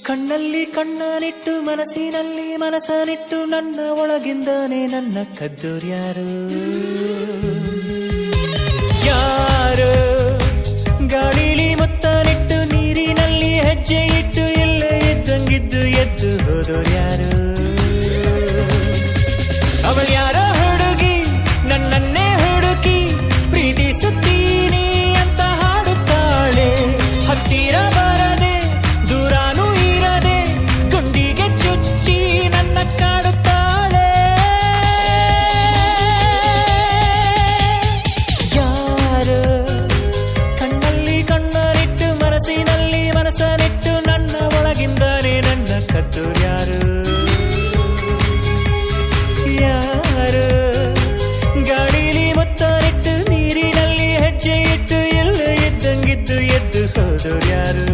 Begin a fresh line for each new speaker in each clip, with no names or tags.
ಕಣ್ಣಲ್ಲಿ ಕಣ್ಣನಿಟ್ಟು ಮನಸ್ಸಿನಲ್ಲಿ ಮನಸ್ಸನಿಟ್ಟು ನನ್ನ ಒಳಗಿಂದಾನೆ ನನ್ನ ಕದ್ದೋರ್ಯಾರು ಯಾರು ಗಾಳಿಲಿ ಮುತ್ತನಿಟ್ಟು ನೀರಿನಲ್ಲಿ ಹೆಜ್ಜೆ ಇಟ್ಟು ಎಲ್ಲ ಎದ್ದಂಗಿದ್ದು ಎದ್ದು ಹೋದೋರ್ಯಾರು ಅವಳ್ಯಾರೋ ಹುಡುಗಿ ನನ್ನನ್ನೇ ಹುಡುಕಿ ಪ್ರೀತಿಸುತ್ತೀನಿ ಅಂತ ಹಾಡುತ್ತಾಳೆ ಹತ್ತಿರ ಬರದೆ ದೂರಾನು ಇರದೆ ಗುಂಡಿಗೆ ಚುಚ್ಚಿ ನನ್ನ ಕಾಡುತ್ತಾಳೆ ಯಾರು ಕಣ್ಣಲ್ಲಿ ಕಣ್ಣನಿಟ್ಟು ಮನಸ್ಸಿನಲ್ಲಿ ಮನಸ್ಸನಿಟ್ಟು ನನ್ನ ಒಳಗಿಂದಾನೆ ನನ್ನ ಕದ್ದೋರ್ಯಾರು ಯಾರು ಗಾಳಿಲಿ ಮುತ್ತನಿಟ್ಟು ನೀರಿನಲ್ಲಿ ಹೆಜ್ಜೆ ಇಟ್ಟು ಎಲ್ಲ ಇದ್ದಂಗಿದ್ದು ಎದ್ದು ಹೋದೋರ್ಯಾರು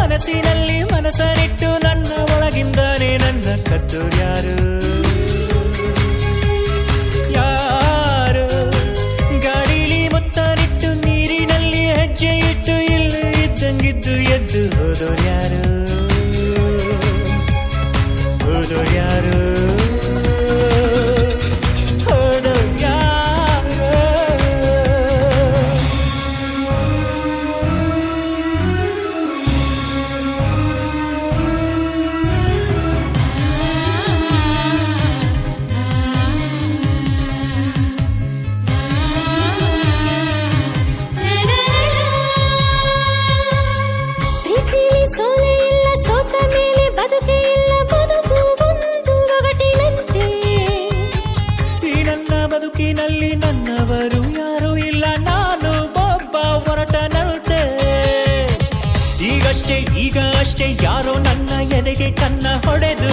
ಮನಸ್ಸಿನಲ್ಲಿ ಮನಸ್ಸನಿಟ್ಟು ನನ್ನ ಒಳಗಿಂದಾನೆ ನನ್ನ ಕದ್ದೋರ್ಯಾರು ಯಾರು ಗಾಳಿಲಿ ಮುತ್ತನಿಟ್ಟು ನೀರಿನಲ್ಲಿ ಹೆಜ್ಜೆ ಇಟ್ಟು ಇಲ್ಲ ಇದ್ದಂಗಿದ್ದು ಎದ್ದು ಹೋದೋರ್ಯಾರು ಹೋದೋರ್ಯಾರು
ಸೋಲೆ ಇಲ್ಲ ಸೋತ ಮೇಲೆ ಬದುಕೆ ಇಲ್ಲ ಬದುಕು ಒಂದು ಒಗಟಿನಂತೆ
ಈ ನನ್ನ ಬದುಕಿನಲ್ಲಿ ನನ್ನವರು ಯಾರೂ ಇಲ್ಲ ನಾನು ಒಬ್ಬ ಹೊರಟನಂತೆ ಈಗ ಅಷ್ಟೇ ಯಾರೋ ನನ್ನ ಎದೆಗೆ ಕನ್ನ ಹೊಡೆದು